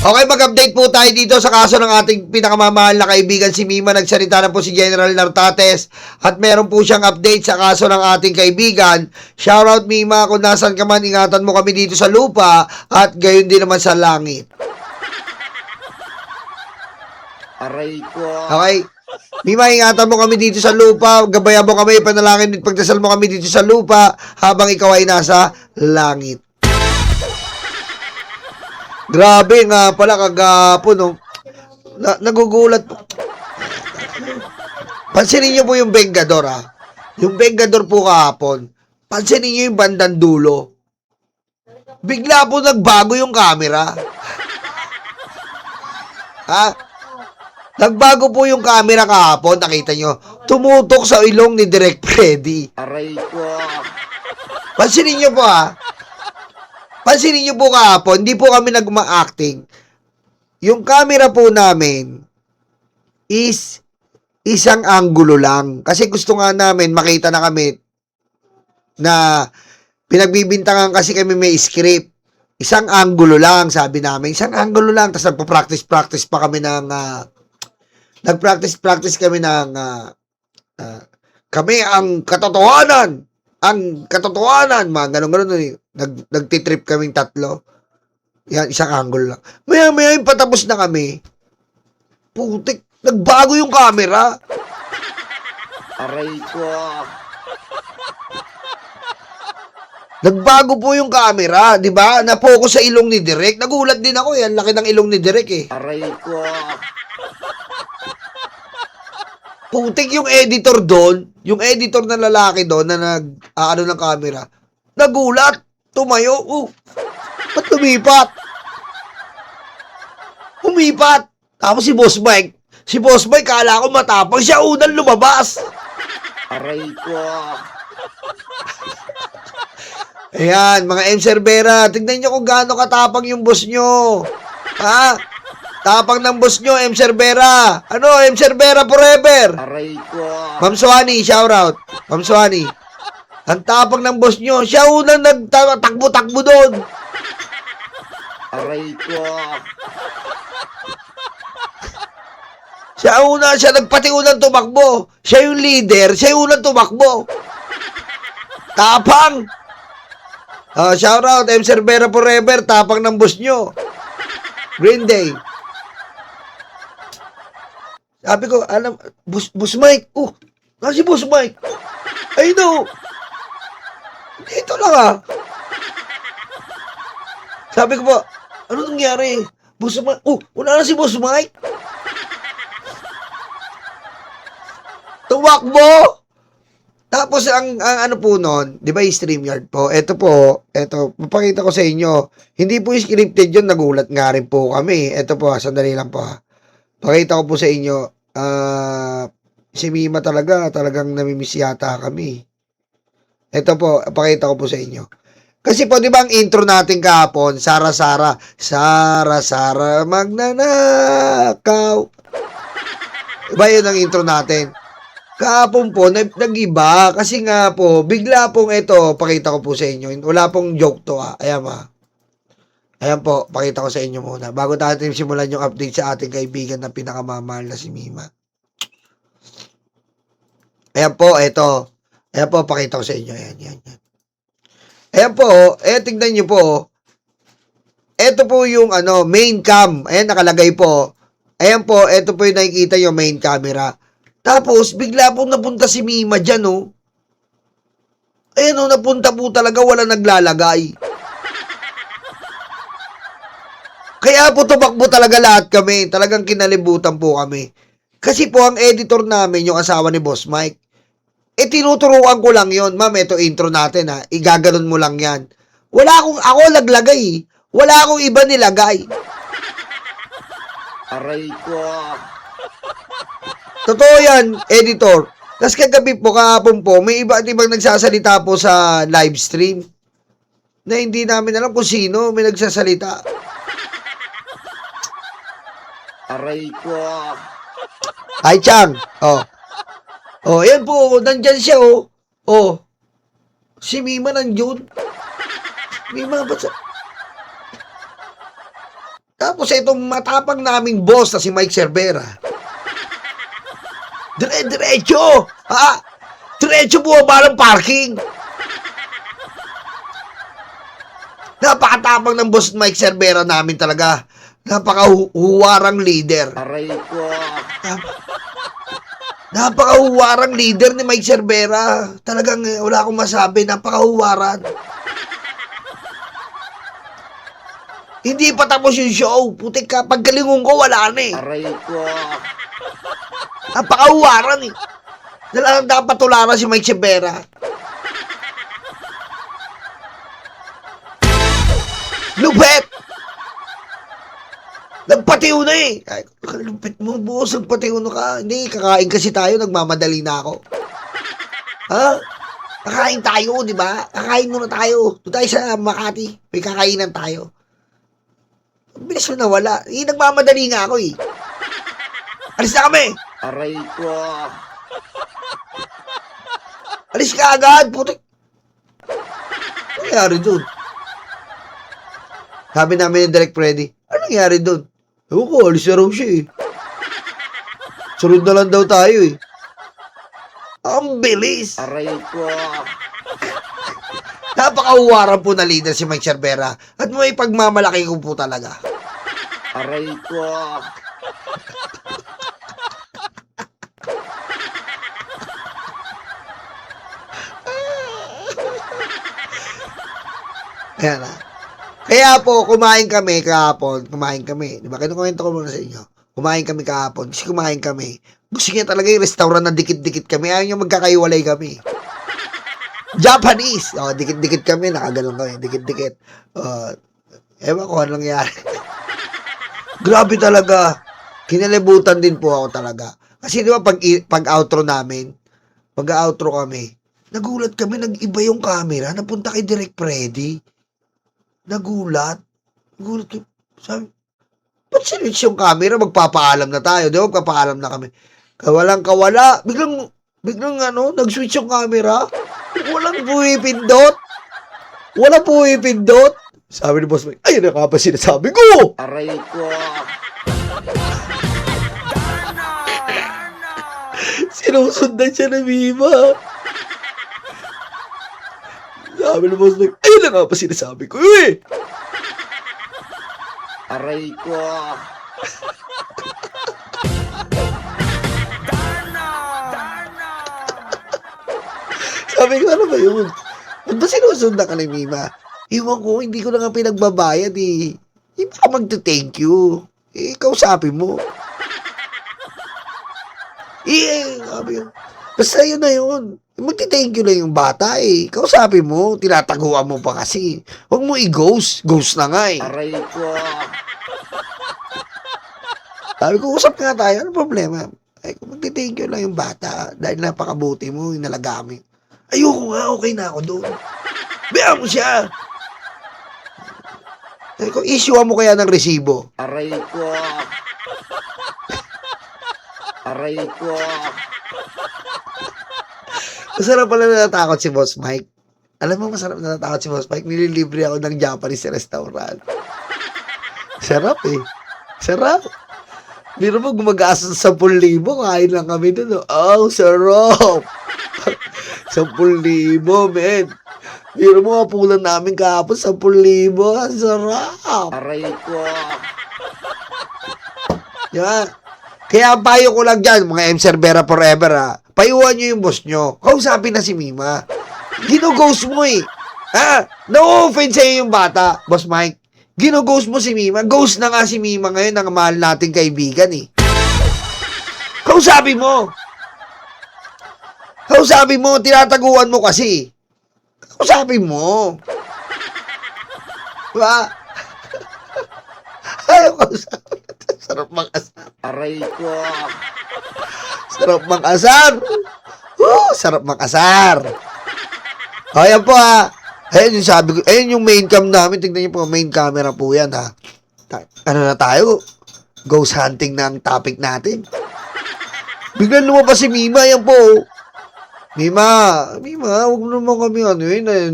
Okay, mag-update po tayo dito sa kaso ng ating pinakamamahal na kaibigan si Mima. Nagsalita na po si General Nartates at meron po siyang update sa kaso ng ating kaibigan. Shoutout Mima, kung nasan ka man, ingatan mo kami dito sa lupa at gayon din naman sa langit. Aray ko. Okay? Mima, ingatan mo kami dito sa lupa, gabayan mo kami, panalangin at pagdasal mo kami dito sa lupa habang ikaw ay nasa langit. Grabe nga pala kagapon, no? Nagugulat po. Pansinin niyo po yung Vengador, ha? Yung Vengador po kahapon. Pansinin niyo yung bandang dulo. Bigla po nagbago yung camera. Ha? Nagbago po yung camera kahapon, nakita niyo. Tumutok sa ilong ni Direk Freddy. Aray ko. Pansinin niyo po, ha? Pansinin niyo po kahapon, hindi po kami nagma-acting. Yung camera po namin is isang anggulo lang. Kasi gusto nga namin makita na kami na pinagbibintangan kasi kami may script. Isang anggulo lang, sabi namin. Isang anggulo lang. Tapos nagpa-practice pa kami ng nagpractice kami ng kami ang katotohanan. Ang katotohanan, mga ganun-ganun. Nagtitrip kaming tatlo. Yan, isang angle lang. Maya-maya yung patapos na kami. Putik, nagbago yung camera. Aray ko. Nagbago po yung camera, di ba? Na-focus sa ilong ni Direk. Nagulat din ako, yan. Laki ng ilong ni Direk, eh. Aray ko. Putik yung editor doon, yung editor na lalaki doon na nag-ano ng camera. Nagulat, tumayo, ba't lumipat? Umipat. Tapos si Boss Mike, kala ko matapang, siya unang lumabas. Aray ko. Ayan, mga M. Cervera, tignan nyo kung gaano katapang yung boss nyo. Ha? Tapang ng boss nyo, M. Cervera. Ano, M. Cervera forever. Aray ko. Ma'am Suwani, shoutout. Ma'am Suwani. Ang tapang ng boss nyo. Siya unang nagtakbo-takbo doon. Aray ko. Siya nagpatiunang tumakbo. Siya yung leader, siya yung unang tumakbo. Tapang. Shoutout, M. Cervera forever. Tapang ng boss nyo. Green Day. Sabi ko, alam, Boss Mike. Si Boss Mike. I know. Dito lang, Sabi ko po, ano nangyari? Boss Mike. Wala na si Boss Mike. Tumakbo. Tapos, ang ano po nun, di ba yung StreamYard po? Ito, mapakita ko sa inyo. Hindi po yung scripted yun, nagulat nga rin po kami. Ito po, sandali lang po, Pakita ko po sa inyo. Si Mima talagang namimiss yata kami. Ito po, pakita ko po sa inyo. Kasi po, di ba ang intro natin kahapon, Sara magnanakaw. Diba yun ang intro natin? Kahapon po, nag-iba. Kasi nga po, bigla pong ito, pakita ko po sa inyo. Wala pong joke to, Ayan, Ayan po, pakita ko sa inyo muna. Bago natin simulan yung update sa ating kaibigan na pinakamamahal na si Mima. Ayan po, ito. Ayan po, pakita ko sa inyo. Ayan. Ayan po, tignan nyo po. Ito po yung main cam. Ayan, nakalagay po. Ayan po, ito po yung nakikita yung main camera. Tapos, bigla po napunta si Mima dyan, Ayan, napunta po talaga, wala naglalagay. Kaya po tumakbo talaga lahat kami. Talagang kinalibutan po kami. Kasi po ang editor namin, yung asawa ni Boss Mike, tinuturuan ko lang yon. Ma'am, ito intro natin igaganon mo lang yan. Ako naglagay. Wala akong iba nilagay. Aray ko. Totoo yan, editor. Tapos kagabi po, kahapon po, may iba at ibang nagsasalita po sa live stream na hindi namin alam kung sino may nagsasalita. Aray ko. Ay, Chang. Yan po, nandyan siya, si Mima nandyan. Mima, ba't Tapos itong matapang naming boss na si Mike Cervera. Diretso! Ha? Diretso bumaba ng parking. Napakatapang ng boss Mike Cervera namin talaga. Napakahuwarang leader. Aray ko. Napakahuwarang leader ni Mike Cervera. Talagang wala akong masabi. Napakahuwaran. Hindi pa tapos yung show. Putik ka. Paggalingon ko, wala na eh. Aray ko. Napakahuwaran eh. Dala dapat tularan si Mike Cervera. Lupet! Nagpatiw na eh. Ay, lupit mo, boss. Nagpatiw na ka. Hindi, kakain kasi tayo. Nagmamadali na ako. Ha? Kakain tayo, di ba? Kakain muna tayo. Doon tayo sa Makati. May kakainan tayo. Bilis mo nawala. Eh, nagmamadali nga ako eh. Alis na kami. Aray ko. Alis ka agad. Putik. Ano nangyari doon? Sabi namin ni Direk Freddy, ano nangyari doon? Ewan ko, alis na raw siya eh. Sunod na lang daw tayo eh. Ang bilis. Aray ko. Napakahuwaran po na leader si Mike Cervera. At may pagmamalaki ko po talaga. Aray ko. Ayan na. Kaya po, kumain kami kahapon. Kumain kami. Di ba? Kinukwento ko muna sa inyo. Kumain kami kahapon. Kasi kumain kami. Gusto niya talaga yung restaurant na dikit-dikit kami. Ayaw niya magkakaiwalay kami. Japanese. Oh, dikit-dikit kami. Nakagalong kami. Dikit-dikit. Ewan ko anong nangyari. Grabe talaga. Kinalibutan din po ako talaga. Kasi di ba pag outro namin, pag-outro kami, nagulat kami, nag-iba yung camera. Napunta kay Direk Freddy. Nagulat ko. Sabi, ba't sinwitch yung camera? Magpapaalam na tayo. Di ba? Magpapaalam na kami. Kawalang kawala. Biglang nag-switch yung camera. Walang pumipindot. Sabi ni Boss Mike, ayun na nga ba sinasabi ko? Aray ko. Sinusundan siya na Mima. Sabi ni Boss Mike, ayun na nga ba sinasabi ko eh. Aray ko. Sabi ko, ano ba yun? Ba't ba sinusundan ka ni Mima? Iwan ko, hindi ko na nga pinagbabayad eh. Hindi ka magte-thank you. Eh, kausapin mo. Sabi yun. Basta yun na yun. Magte-thank you lang yung bata eh. Kausapin mo, tinataguan mo pa kasi. Huwag mo i-ghost. Ghost na nga eh. Aray ko. Sabi ko, usap nga tayo. Ano problema? Ay, magte-thank you lang yung bata. Dahil napakabuti mo, inalagamit. Ayoko nga, okay na ako doon. Biya mo siya. Sabi ko, issuean mo kaya ng resibo. Aray ko. Aray ko. Masarap pala natatakot si Boss Mike. Alam mo, masarap natatakot si Boss Mike. Nililibre ako ng Japanese restaurant. Sarap eh. Sarap. Biro mo, gumagasa sa 10,000. Kain lang kami doon. Oh, sarap. 10,000, men. Biro mo, kapulan namin kahapon 10,000. Ang sarap. Aray ko. Yan. Kaya ang payo ko lang dyan, mga M. Cervera forever ha. Payuhan nyo yung boss nyo. Kausapin na si Mima. Gino-ghost mo eh. Ha? No-offense sa'yo yung bata, Boss Mike. Gino-ghost mo si Mima. Ghost na nga si Mima ngayon ng mahal nating kaibigan eh. Kausapin mo. Kausapin mo, tinataguan mo kasi. Kausapin mo. Diba? Ayaw kausapin. Sarap mag-asar. Aray ko. Sarap mag-asar. Sarap mag-asar. O, yan po ha. Ayun yung sabi ko. Ayun yung main cam namin. Tignan niyo po, main camera po yan ha. Ano na tayo? Ghost hunting na ang topic natin. Biglang lumabas si Mima. Yan po. Mima, huwag mo naman kami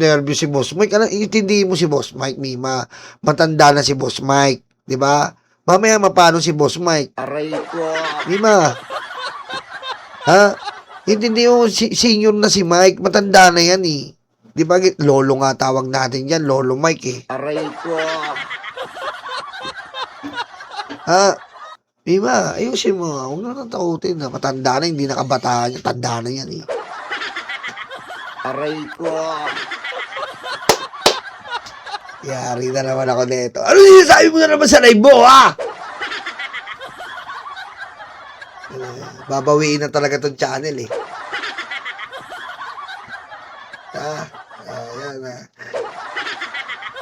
nervous si Boss Mike. Intindihin mo si Boss Mike, Mima. Matanda na si Boss Mike. Diba? Mamaya mapano si Boss Mike. Aray ko. Di ba? Ha? Hindi yung senior na si Mike. Matanda na yan eh. Di ba? Lolo nga tawag natin yan. Lolo Mike eh. Aray ko. Ha? Di ba? Ayusin mo. Huwag na natakutin na. Matanda na. Hindi nakabataan yan. Tanda na yan eh. Aray ko. Yari na naman ako nito. Ano sinasabi mo na naman sa live mo, ha? Babawiin na talaga tong channel, eh. Ayan na.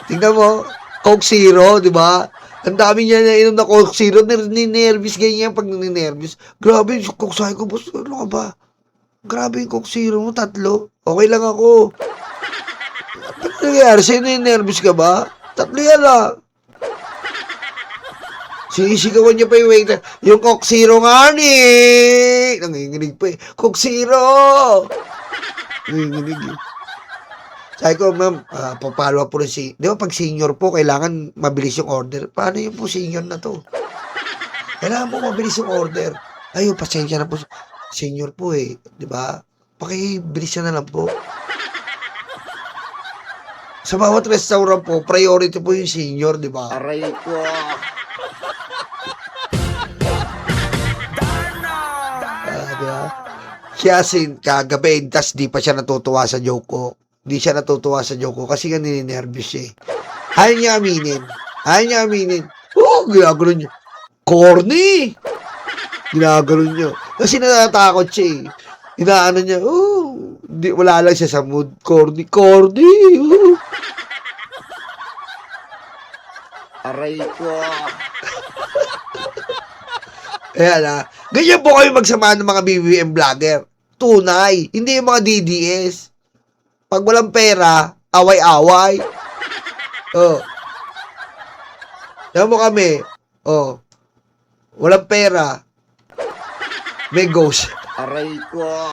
Tingnan mo, Coke Zero, di ba? Ang dami niya na inom na Coke Zero, ninervous ganyan pag ninervous. Grabe, yung Coke Zero ko, boss, ano ka ba? Grabe yung Coke Zero mo, 3. Okay lang ako. Ano nangyayari? Sa'yo ninervous ka ba? 3 yan lang. Sisigawan niya pa yung waiter. Yung Coke Zero nga ni. Nanginginig pa eh. Coke Zero! Nanginginig eh. Sabi ko, ma'am, papalo po rin si... Di ba pag senior po, kailangan mabilis yung order. Paano yung po senior na to? Kailangan po mabilis yung order. Ay, pasensya na po. Senior po eh. Di ba? Pakibilis na lang po. Sa bawat restaurant po, priority po yung senior, di ba? Aray ko. Di ba? Kaya kagabi, tas di pa siya natutuwa sa joke ko. Di siya natutuwa sa joke ko kasi nga nininervous siya eh. Ayaw niya aminin. Ayaw niya aminin. Ginagano niya. Corny! Ginagano niya. Kasi natatakot siya eh. Inaano niya, wala lang siya sa mood. Corny. Aray ko. Ayan na. Ganyan po kayo magsama ng mga BBM vlogger. Tunay. Hindi yung mga DDS. Pag walang pera, away-away. Yan mo kami. Walang pera. May ghost. Aray ko.